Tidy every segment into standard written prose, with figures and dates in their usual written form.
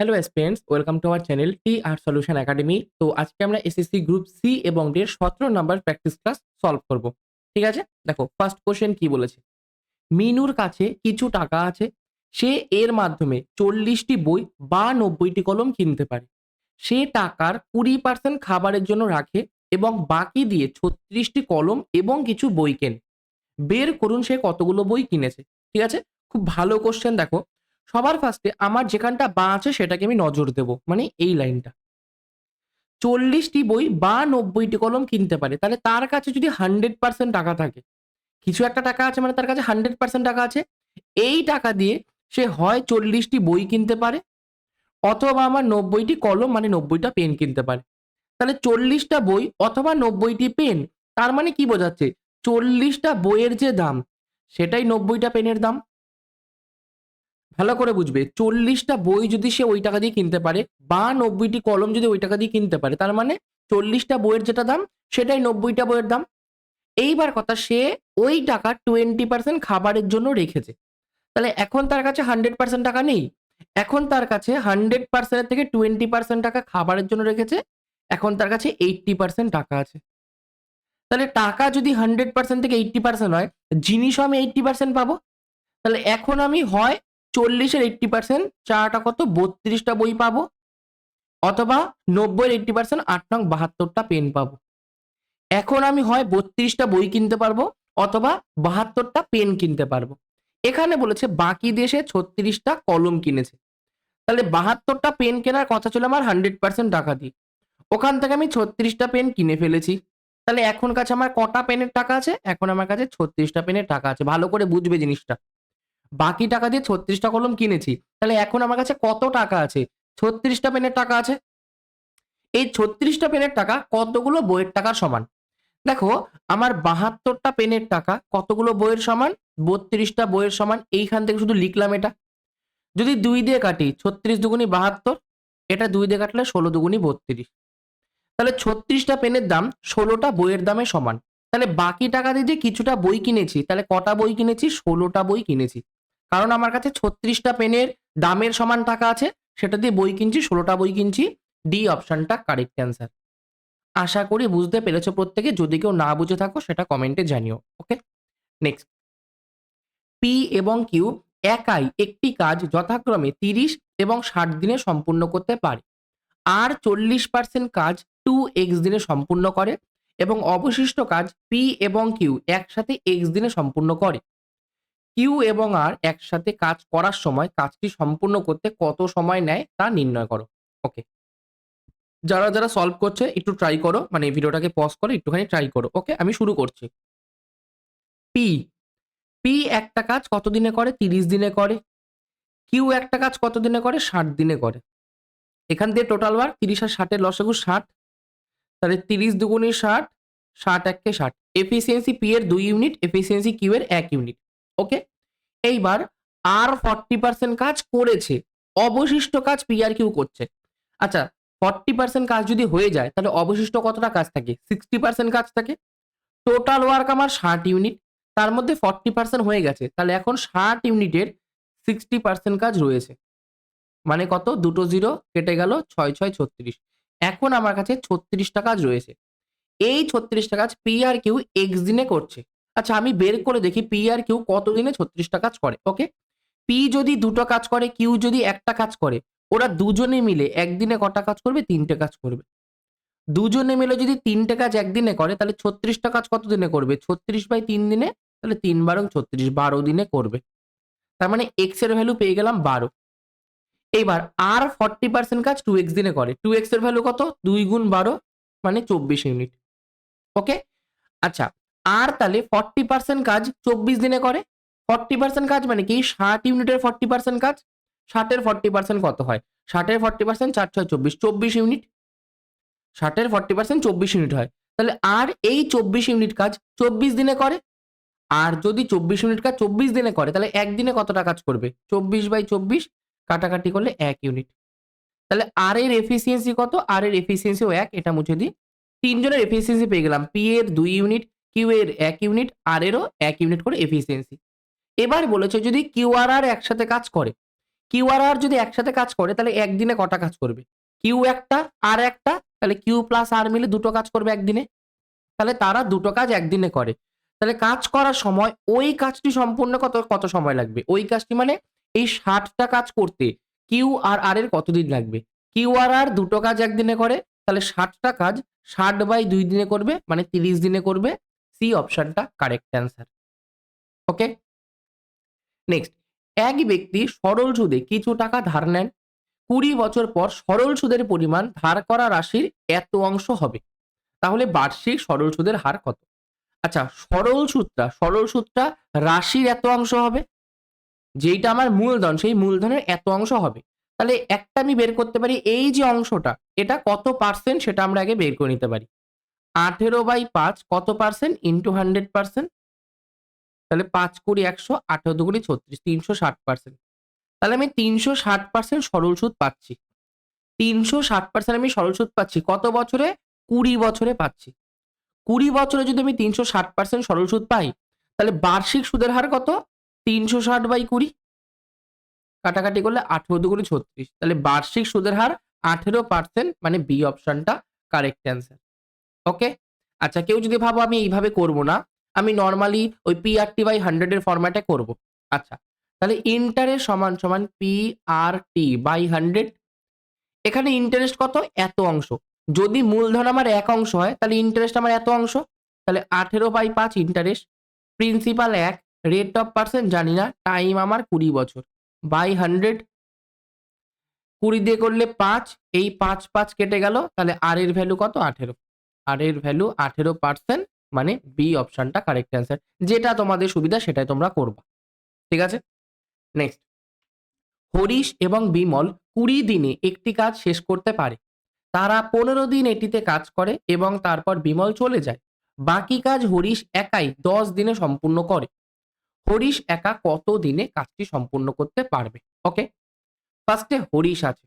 Hello students, welcome to our channel T R solution academy. তো আজকে আমরা SSC group C এবং D এর 17 নাম্বার প্র্যাকটিস ক্লাস সলভ করব। ঠিক আছে, দেখো ফার্স্ট কোশ্চেন কি বলেছে। মিনুর কাছে কিছু টাকা আছে, সে এর মাধ্যমে 40টি বই বা 90টি কলম কিনতে পারে। সে টাকার 20% খাবারের জন্য রাখে এবং বাকি দিয়ে 36টি কলম এবং কিছু বই কেনে। বের করুন সে কতগুলো বই কিনেছে। ঠিক আছে, খুব ভালো কোশ্চেন। দেখো, সবার ফার্স্টে আমার যেখানটা বা আছে সেটাকে আমি নজর দেব, মানে এই লাইনটা। 40টি বই বা 90টি কলম কিনতে পারে, তাহলে তার কাছে যদি 100% টাকা থাকে, কিছু একটা টাকা আছে মানে তার কাছে 100% টাকা আছে। এই টাকা দিয়ে সে হয় 40টি বই কিনতে পারে, অথবা আমার 90টি কলম মানে 90টা পেন কিনতে পারে। তাহলে 40টা বই অথবা 90টি পেন, তার মানে কি বোঝাচ্ছে? 40টা বইয়ের যে দাম সেটাই 90টা পেনের দাম। ভালো করে বুঝবে, 40টা বই যদি সে ওই টাকা দিয়ে কিনতে পারে বা 90টি কলম যদি ওই টাকা দিয়ে কিনতে পারে, তার মানে 40টা বইয়ের যেটা দাম সেটাই 90টা বইয়ের দাম। এইবার কথা, সে ওই টাকা 20% খাবারের জন্য রেখেছে। তাহলে এখন তার কাছে 100% টাকা নেই, এখন তার কাছে 100% থেকে 20% টাকা খাবারের জন্য রেখেছে, এখন তার কাছে 80% টাকা আছে। তাহলে টাকা যদি 100% থেকে 80% হয়, জিনিসও আমি 80% পাবো। তাহলে এখন আমি হয় 40-এর 80% চারাটা কত 32টা বই পাবো, অথবা 90-এর 80% 8 নং 72টা পেন পাবো। এখন আমি হয় 32টা বই কিনতে পারবো অথবা 72টা পেন কিনতে পারবো। এখানে বলেছে বাকি দেশে 36টা কলম কিনেছে, তাহলে 72টা পেন কেনার কথা ছিল আমার 100% টাকা দিয়ে। ওখান থেকে আমি 36টা পেন কিনে ফেলেছি। তাহলে এখন কাছে আমার কটা পেনের টাকা আছে? এখন আমার কাছে 36টা পেনের টাকা আছে। ভালো করে বুঝবে জিনিসটা। বাকি টাকা দিয়ে 36টা কলম কিনেছি, তাহলে এখন আমার কাছে কত টাকা আছে? 36টা পেনের টাকা আছে। এই 36টা পেনের টাকা কতগুলো বইয়ের টাকার সমান? দেখো, আমার 72টা পেনের টাকা কতগুলো বইয়ের সমান? 32টা বইয়ের সমান। এইখান থেকে শুধু লিখলাম এটা। যদি 2 দিয়ে কাটি, 36 দুগুণী 72, এটা 2 দিয়ে কাটলে 16 দুগুণী 32। তাহলে 36টা পেনের দাম 16টা বইয়ের দামে সমান। তাহলে বাকি টাকা দিয়ে যে কিছুটা বই কিনেছি, তাহলে কটা বই কিনেছি? 16টা বই কিনেছি। কারণ আমার কাছে 36টা পেনের দামের সমান টাকা আছে, সেটা দিয়ে বই কিনছি, 16টা বই কিনছি। ডি অপশনটা কারেক্ট অ্যান্সার। আশা করি বুঝতে পেরেছো প্রত্যেকে। যদি কেউ না বুঝে থাকো সেটা কমেন্টে জানিও। ওকে, নেক্সট। পি এবং কিউ একাই একটি কাজ যথাক্রমে 30 এবং 60 দিনে সম্পূর্ণ করতে পারে। আর 40% কাজ 2x দিনে সম্পূর্ণ করে এবং অবশিষ্ট কাজ পি এবং কিউ একসাথে x দিনে সম্পূর্ণ করে। কিউ এবং আর একসাথে কাজ করার সময় কাজটি সম্পূর্ণ করতে কত সময় নেয় তা নির্ণয় করো। ওকে, যারা যারা সলভ করছে একটু ট্রাই করো, মানে ভিডিওটাকে পজ করে একটুখানি ট্রাই করো। ওকে, আমি শুরু করছি। পি পি একটা কাজ কত দিনে করে? 30 দিনে করে। কিউ একটা কাজ কত দিনে করে? 60 দিনে করে। এখান দিয়ে টোটাল বার 30 আর 60 এর লসাগু 60, তাহলে 30 দুগুণে 60, 60 একে 60। এফিসিয়েন্সি পি এর 2 ইউনিট, এফিসিয়েন্সি কিউ এর 1 ইউনিট। ওকে, এইবার আর 40% কাজ করেছে, অবশিষ্ট কাজ পি আর কিউ করছে। আচ্ছা, 40% কাজ যদি হয়ে যায় তাহলে অবশিষ্ট কতটা কাজ থাকে? 60% কাজ থাকে। টোটাল ওয়ার্ক আমার 60 ইউনিট, তার মধ্যে 40% হয়ে গেছে, তাহলে এখন 60 ইউনিটের 60% কাজ রয়েছে। মানে কত? দুটো জিরো কেটে গেল, 6 6 36। এখন আমার কাছে 36টা কাজ রয়েছে। এই 36টা কাজ পি আর কিউ এক্স দিনে করছে। আচ্ছা, আমি বের করে দেখি পি আর কিউ কত দিনে 36টা কাজ করে। ওকে, পি যদি দুটো কাজ করে, কিউ যদি একটা কাজ করে, ওরা দুজনে মিলে একদিনে কটা কাজ করবে? 3টে কাজ করবে। দুজনে মিলে যদি 3টে কাজ একদিনে করে, তাহলে 36টা কাজ কত দিনে করবে? 36/3 দিনে। তাহলে 3 বারং 36, 12 দিনে করবে। তার মানে এক্স এর ভ্যালু পেয়ে গেলাম 12। এইবার আর 40% কাজ 2x দিনে করে। 2x এর ভ্যালু কত? 2 গুণ 12 মানে 24 ইউনিট। ওকে, আচ্ছা, আর তাহলে 40% কাজ 24 দিনে করে। 40% কাজ মানে কি? 60 ইউনিটের 40% কাজ। 60 এর 40% কত হয়? 60 এর 40% 4 6 24, 24 ইউনিট। 60 এর 40% 24 ইউনিট হয়। তাহলে আর এই 24 ইউনিট কাজ 24 দিনে করে। আর যদি 24 ইউনিট কাজ 24 দিনে করে, তাহলে একদিনে কতটা কাজ করবে? 24/24 কাটাকাটি করলে 1 ইউনিট। তাহলে আর এর এফিসিয়েন্সি কত? আর এর এফিসিয়েন্সিও 1, এটা মুছে দিই। 3 জনের এফিসিয়েন্সি পেয়ে গেলাম। পি এর 2 ইউনিট, কিউ এর 1 ইউনিট, আর এরও 1 ইউনিট করে এফিসিয়েন্সি। এবার বলেছে যদি কিউ আর আর একসাথে কাজ করে, কিউ আর আর যদি একসাথে কাজ করে তাহলে একদিনে কটা কাজ করবে? কিউ একটা আর একটা, তাহলে কিউ প্লাস আর মিলে দুটো কাজ করবে একদিনে। তাহলে তারা দুটো কাজ একদিনে করে। তাহলে কাজ করার সময় ওই কাজটি সম্পূর্ণ কত সময় লাগবে? ওই কাজটি মানে এই 60টা কাজ করতে কিউ আর আর এর কতদিন লাগবে? কিউ আর আর দুটো কাজ একদিনে করে, তাহলে 60টা কাজ 60/2 দিনে করবে, মানে 30 দিনে করবে। সি অপশনটা কারেক্ট অ্যান্সার। ওকে? নেক্সট, এক ব্যক্তি সরল সুদে কিছু টাকা ধার নেন। 20 বছর পর সরল সুদের পরিমাণ ধার করা রাশির এত অংশ হবে। তাহলে বার্ষিক সরল সুদের হার কত? আচ্ছা, সরল সুদটা রাশির এত অংশ হবে, যেইটা আমার মূলধন সেই মূলধনের এত অংশ হবে। তাহলে একটা আমি বের করতে পারি, এই যে অংশটা এটা কত পার্সেন্ট সেটা আমরা আগে বের করে নিতে পারি। 18/5 কত পার্সেন্ট ইন্টু 100%? তাহলে 5 কুড়ি 100, 18 দুগুণি 36, 360%। তাহলে আমি 360% সরল সুদ পাচ্ছি। 360% আমি সরল সুদ পাচ্ছি কত বছরে? 20 বছরে পাচ্ছি। 20 বছরে যদি আমি 360% সরল সুদ পাই, তাহলে বার্ষিক সুদের হার কত? 360/20, কাটাকাটি করলে 18 দুগুণে 36, তাহলে বার্ষিক সুদের হার 18%, মানে বি অপশনটা কারেক্ট অ্যান্সার। ওকে? আচ্ছা, কেউ যদি ভাবো আমি এইভাবে করব না, আমি নরমালি ওই PRT/100 এর ফরম্যাটে করব। আচ্ছা, তাহলে ইন্টারেস্ট সমান সমান PRT/100। এখানে ইন্টারেস্ট কত? এত অংশ। যদি মূলধন আমার 1 অংশ হয় তাহলে ইন্টারেস্ট আমার এত অংশ। তাহলে 18/5 interest, principal 1, rate of percent জানি না, টাইম আমার 20 বছর, বাই 100। 20 দিয়ে করলে 5, এই 5 কেটে গেল, তাহলে আর এর ভ্যালু কত? 18। আর এর ভ্যালু 18%, মানে বি অপশনটা কারেক্ট অ্যান্সার। যেটা তোমাদের সুবিধা সেটাই তোমরা করবা। ঠিক আছে? নেক্সট, হরিশ এবং বিমল 20 দিনে একটি কাজ শেষ করতে পারে। তারা 15 দিন এটিতে কাজ করে এবং তারপর বিমল চলে যায়। বাকি কাজ হরিশ একাই 10 দিনে সম্পূর্ণ করে। হরিশ একা কত দিনে কাজটি সম্পূর্ণ করতে পারবে? ওকে, ফার্স্টে হরিশ আছে।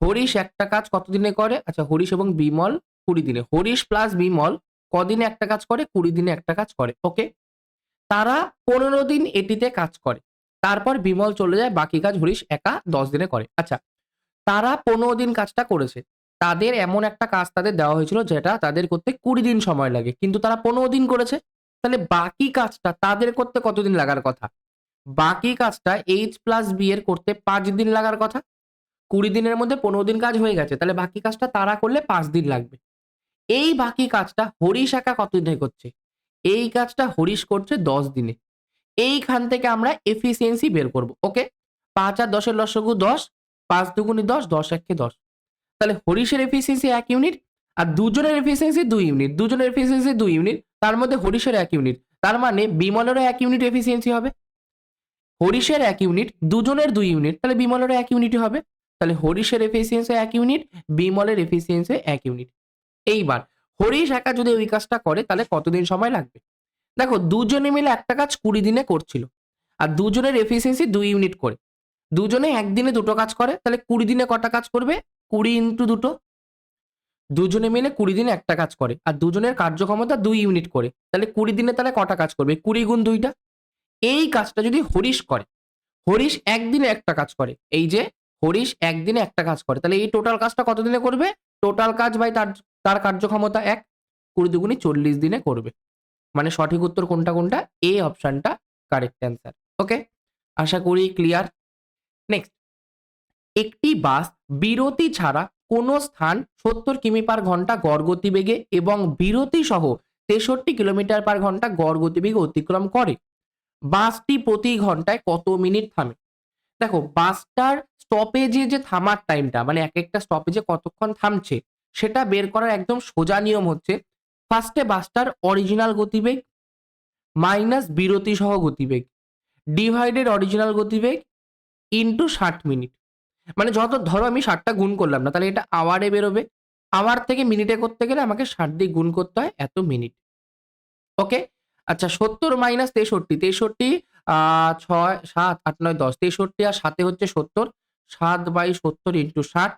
হরিশ একটা কাজ কত দিনে করে? আচ্ছা, হরিশ এবং বিমল 20 দিনে। হরিশ প্লাস বিমল কদিনে একটা কাজ করে? 20 দিনে একটা কাজ করে। ওকে, তারা 15 দিন এটিতে কাজ করে। তারপর বিমল চলে যায়, বাকি কাজ হরিশ একা 10 দিনে করে। আচ্ছা, তারা 15 দিন কাজটা করেছে। তাদের এমন একটা কাজ তাদের দেওয়া হয়েছিল যেটা তাদের করতে 20 দিন সময় লাগে। কিন্তু তারা 15 দিন করেছে। তাহলে বাকি কাজটা তাদের করতে কতদিন লাগার কথা? বাকি কাজটা H প্লাস B এর করতে 5 দিন লাগার কথা। 20 দিনের মধ্যে 15 দিন কাজ হয়ে গেছে। তাহলে বাকি কাজটা তারা করলে 5 দিন লাগবে। এই বাকি কাজটা হরিশ একা কতদিনে করছে? এই কাজটা হরিশ করছে 10 দিনে। এইখান থেকে আমরা এফিসিয়েন্সি বের করব। ওকে? ৫ আর ১০ এর লসাগু ১০, ৫ দুগুণে ১০, ১০ একে ১০। তাহলে হরিশের এফিসিয়েন্সি 1 ইউনিট আর দুজনের এফিসিয়েন্সি 2 ইউনিট। দুজনের এফিসিয়েন্সি 2 ইউনিট। তার মধ্যে হরিশের 1 ইউনিট। তার মানে বিমলেরও 1 ইউনিট এফিসিয়েন্সি হবে। হরিশের 1 ইউনিট, দুজনের 2 ইউনিট, তাহলে বিমলেরও 1 ইউনিটই হবে। তাহলে হরিশের এফিসিয়েন্সি 1 ইউনিট, বিমলের এফিসিয়েন্সি 1 ইউনিট। এইবার হরিশ একা যদি ওই কাজটা করে তাহলে কতদিন সময় লাগবে? দেখো, দুজনে মিলে একটা কাজ 20 দিনে করছিল। আর দুজনের এফিসিয়েন্সি 2 ইউনিট করে। দুজনে একদিনে দুটো কাজ করে, তাহলে 20 দিনে কটা কাজ করবে? 20 ইন্টু দুটো। দুজনে মিলে 20 দিনে একটা কাজ করে। আর দুজনের কার্যক্ষমতা 2 ইউনিট করে। তাহলে 20 দিনে তাহলে কটা কাজ করবে? 20 গুণ 2টা। এই কাজটা যদি হরিশ করে, হরিশ একদিনে একটা কাজ করে। এই যে হরিশ একদিনে একটা কাজ করে। তাহলে এই টোটাল কাজটা কত দিনে করবে? টোটাল কাজ বাই তার তার কার্যক্ষমতা 1, 20 দুগুণে 40 দিনে করবে। মানে সঠিক উত্তর কোনটা? এ অপশনটা কারেক্ট অ্যান্সার। ওকে? আশা করি ক্লিয়ার। নেক্সট, একটি বাস বিরতি ছাড়া কোনো স্থান 70 কিমি পার ঘন্টা গড় গতিবেগে এবং বিরতি সহ 63 কিলোমিটার পার ঘন্টা গড় গতিবেগে অতিক্রম করে। বাসটি প্রতি ঘন্টায় কত মিনিট থামে? দেখো, বাসটার স্টপেজে যে থামার টাইমটা, মানে এক একটা স্টপেজে কতক্ষণ থামছে সেটা বের করার একদম সোজা নিয়ম হচ্ছে, ফার্স্টে বাসটার অরিজিনাল গতিবেগ মাইনাস বিরতি সহ গতিবেগ ডিভাইডেড অরিজিনাল গতিবেগ ইন্টু 60 মিনিট। মানে যত ধরো আমি 60টা গুণ করলাম না, তাহলে এটা আওয়ারে বেরোবে। আওয়ার থেকে মিনিটে করতে গেলে আমাকে 60 দিয়ে গুণ করতে হয়, এত মিনিট। ওকে? আচ্ছা, 70 মাইনাস 63, 63 6, 7, 8, 9, 10, 63 আর 7 হচ্ছে 70, 7/70 ইন্টু 60।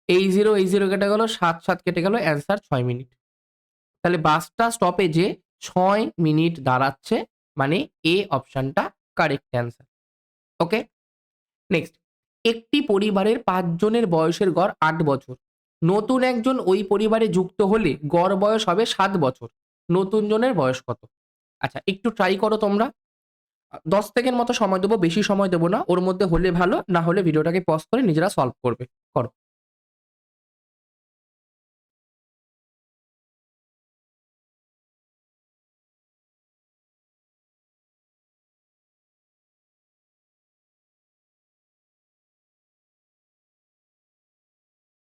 এই 0 কেটে গেল, 7 কেটে গেল, অ্যান্সার 6 মিনিট। তাহলে বাসটা স্টপেজে 6 মিনিট দাঁড়াচ্ছে, মানে এ অপশনটা কারেক্ট অ্যান্সার। ওকে? নেক্সট, একটি পরিবারের ৫ জনের বয়সের গড় ৮ বছর। নতুন একজন ওই পরিবারে যুক্ত হলে গড় বয়স হবে ৭ বছর। নতুন জনের বয়স কত? আচ্ছা একটু ট্রাই করো তোমরা। ১০ সেকেন্ড মতো সময় দেবো, বেশি সময় দেবো না। ওর মধ্যে হলে ভালো, না হলে ভিডিওটাকে পজ করে নিজেরা সলভ করবে। করো।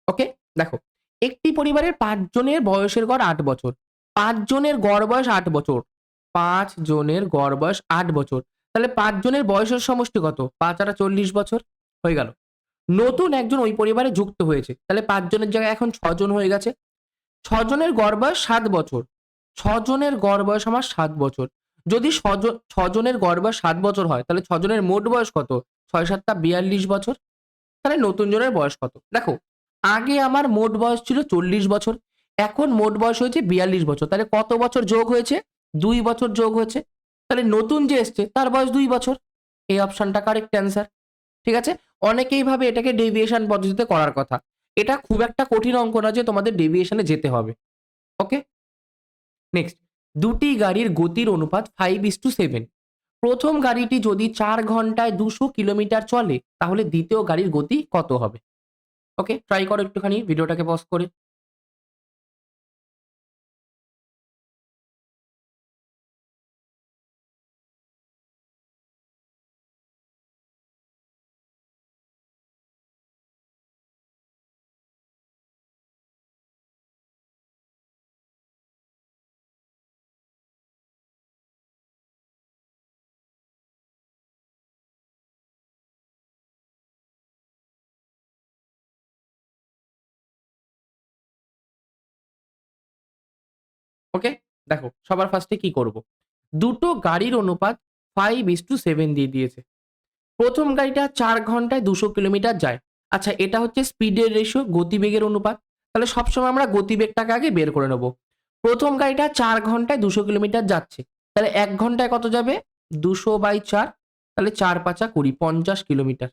ওকে? দেখো, একটি পরিবারের ৫ জনের বয়সের গড় ৮ বছর। ৫ জনের গড় বয়স ৮ বছর। ৫ জনের গড় বয়স ৮ বছর। তাহলে ৫ জনের বয়সের সমষ্টি কত? ৫ আর ৪০ বছর। হয়ে গেল। নতুন একজন ওই পরিবারে যুক্ত হয়েছে। তাহলে ৫ জনের জায়গায় এখন ৬ জন হয়ে গেছে। ৬ জনের গড় বয়স ৭ বছর। ৬ জনের গড় বয়স আমার ৭ বছর। যদি ৬ জনের গড় বয়স ৭ বছর হয়, তাহলে ৬ জনের মোট বয়স কত? ৬ ৭ টা ৪২ বছর। তাহলে নতুন জনের বয়স কত? দেখো, আগে আমার মোট বয়স ছিল ৪০ বছর। এখন মোট বয়স হয়েছে ৪২ বছর। তাহলে কত বছর যোগ হয়েছে? ২ বছর যোগ হয়েছে। তাহলে নতুন যে এসছে তার বয়স ২ বছর। এই অপশনটা কারেক্ট অ্যান্সার। ঠিক আছে? অনেকেই ভাবে এটাকে ডেভিয়েশন পদ্ধতিতে করার কথা। এটা খুব একটা কঠিন অঙ্ক না যে তোমাদের ডেভিয়েশনে যেতে হবে। ওকে? নেক্সট, দুটি গাড়ির গতির অনুপাত 5:7। প্রথম গাড়িটি যদি ৪ ঘন্টায় ২০০ কিলোমিটার চলে, তাহলে দ্বিতীয় গাড়ির গতি কত হবে? ওকে? ট্রাই করো একটুখানি ভিডিওটাকে পজ করে। ওকে? দেখো, সবার ফার্স্টে কি করব? দুটো গাড়ির অনুপাত 5:7 দিয়ে দিয়েছে। প্রথম গাড়িটা ৪ ঘন্টায় ২০০ কিলোমিটার যায়। আচ্ছা, এটা হচ্ছে স্পিডের রেশিও, গতিবেগের অনুপাত। তাহলে সবসময় আমরা গতিবেগটাকে আগে বের করে নেব। প্রথম গাড়িটা ৪ ঘন্টায় ২০০ কিলোমিটার যাচ্ছে। তাহলে ১ ঘন্টায় কত যাবে? ২০০/৪। তাহলে ৪ ৫ ২০, ৫০ কিলোমিটার।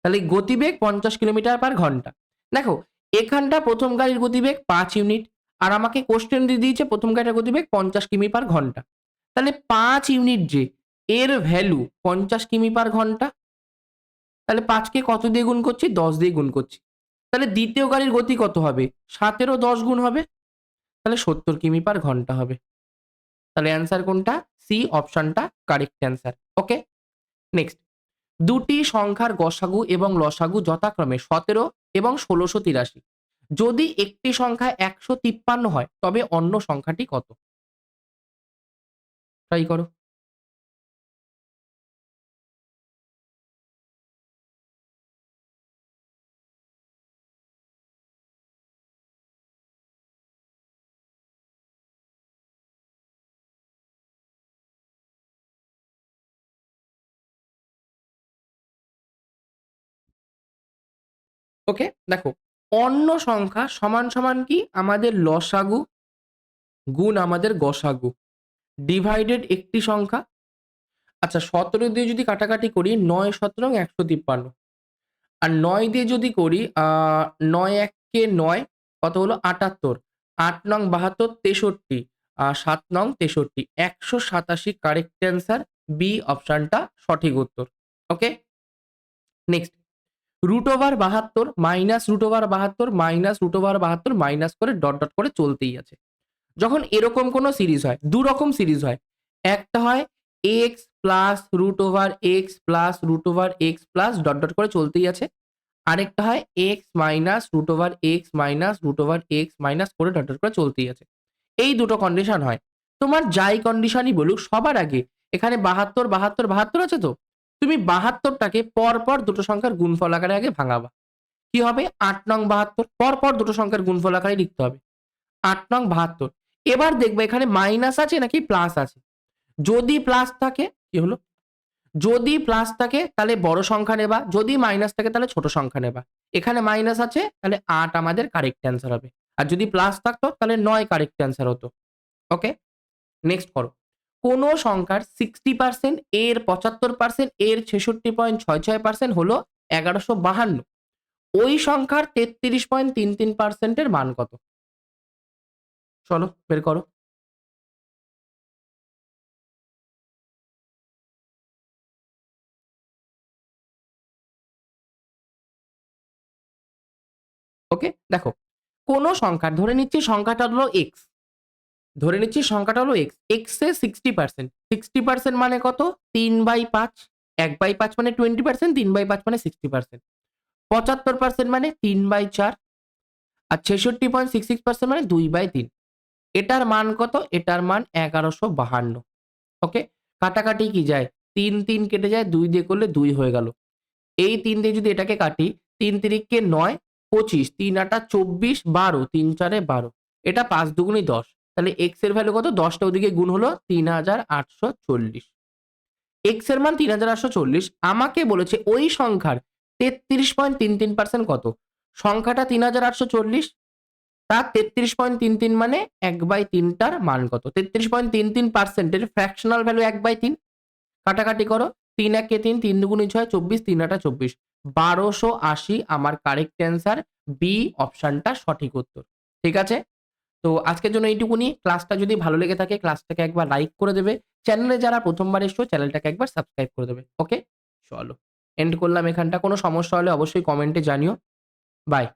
তাহলে গতিবেগ ৫০ কিলোমিটার পার ঘন্টা। দেখো, এখানটা প্রথম গাড়ির গতিবেগ ৫ ইউনিট। আর আমাকে কোশ্চেন দিয়ে দিয়েছে প্রথম গাড়ির গতিবেগ ৫০ কিমি পার ঘন্টা। তাহলে ৫ ইউনিট যে, এর ভ্যালু ৫০ কিমি পার ঘন্টা। তাহলে ৫ কে কত দিয়ে গুণ করছি? ১০ দিয়ে গুণ করছি। তাহলে দ্বিতীয় গাড়ির গতি কত হবে? ৭ এরও ১০ গুণ হবে। তাহলে ৭০ কিমি পার ঘন্টা হবে। তাহলে অ্যান্সার কোনটা? সি অপশনটা কারেক্ট অ্যান্সার। ওকে? নেক্সট, দুটি সংখ্যার গসাগু এবং লসাগু যথাক্রমে ১৭ এবং ১৬৮৩। যদি একটি সংখ্যা ১৫৩ হয়, তবে অন্য সংখ্যাটি কত? ট্রাই করো। ওকে? দেখো, অন্য সংখ্যা সমান সমান কি? আমাদের লসাগু গুণ আমাদের গসাগু ডিভাইডেড একটি সংখ্যা। আচ্ছা, ১৭ দিয়ে যদি কাটাকাটি করি, ৯ ১৭ ১৫৩। আর ৯ দিয়ে যদি করি ৯ ১ কে ৯, কত হলো? ৭৮। ৮ নং ৭২, ৬৩। ৭ নং ৬৩। ১৮৭ কারেক্ট অ্যান্সার। বি অপশনটা সঠিক উত্তর। ওকে? নেক্সট, √৭২ মাইনাস √৭২ মাইনাস √৭২ মাইনাস করে ডট, ডট করে চলতেই আছে। যখন এরকম কোনো সিরিজ হয়, ২ রকম সিরিজ হয়। একটা হয় x plus √x plus √x plus dot, dot করে চলতেই আছে। আরেকটা হয় x minus √x minus √x minus করে ডট, ডট করে চলতেই আছে। এই দুটো কন্ডিশন হয়। তোমার যাই কন্ডিশনই বলুক, সবার আগে এখানে ৭২, ৭২, ৭২ আছে তো? তুমি ৭২ টাকে পরপর দুটো সংখ্যার গুণফল আকারে আগে ভাঙাবা। কি হবে? ৮ নং ৭২, পরপর দুটো সংখ্যার গুণফল আকারে লিখতে হবে। ৮ নং ৭২। এবার দেখবে এখানে মাইনাস আছে নাকি প্লাস আছে। যদি প্লাস থাকে, কি হলো? যদি প্লাস থাকে তাহলে বড় সংখ্যা নেবা, যদি মাইনাস থাকে তাহলে ছোট সংখ্যা নেবা। এখানে মাইনাস আছে, তাহলে ৮ আমাদের কারেক্ট অ্যান্সার হবে। আর যদি প্লাস থাকতো তাহলে ৯ কারেক্ট অ্যান্সার হতো। ওকে? নেক্সট করো। কোন সংখ্যার 60% এর ৭৫% এর ৬৬.৬৬% হলো 1152। ওই সংখ্যার 33.33% মান কত? চলো বের করো। ওকে, দেখো কোন সংখ্যার ধরে নিচ্ছি সংখ্যাটা হলো এক্স, ধরে নিচ্ছি সংখ্যাটা হলো এক্স, এক্স এ 60%, 60% মানে কত? 3/5, 1/5 মানে 20%, 3/5 মানে 60%, 75% মানে 3/4, আর 66.66% মানে 2/3। এটার মান কত? এটার মান 1152। ওকে, কাটাকাটি কি যায়? 3 3 কেটে যায়, 2 দিয়ে করলে 2 হয়ে গেল। এই 3 দিয়ে যদি এটাকে কাটি, 3 তিরিকে 9, 25, 3 আটা 24, 12, 3 চারে 12। এটা 5 দুগুণে 10। তাহলে x এর ভ্যালু কত? 10 টা ওদিকে গুণ হলো 3840। x এর মান 3840, আমাকে বলেছে ওই সংখ্যার 33.33% কত? সংখ্যাটা 3840, তার 33.33 মানে 1/3 টার মান কত? 33.33% এর ফ্র্যাকশনাল ভ্যালু 1/3। কাটাকাটি করো, 3 একে 3, 3 দুগুণে 6, 24, 3 আটা 24, 1280 আমার কারেক্ট অ্যান্সার, বি অপশনটা সঠিক উত্তর। ঠিক আছে? তো আজকের জন্য এইটুকুনি। ক্লাসটা যদি ভালো লেগে থাকে ক্লাসটাকে একবার লাইক করে দেবে। চ্যানেলে যারা প্রথমবার এসছো চ্যানেলটাকে একবার সাবস্ক্রাইব করে দেবে। ওকে? চলো। এন্ড করলাম এখানটা। কোনো সমস্যা হলে অবশ্যই কমেন্টে জানিও। বাই।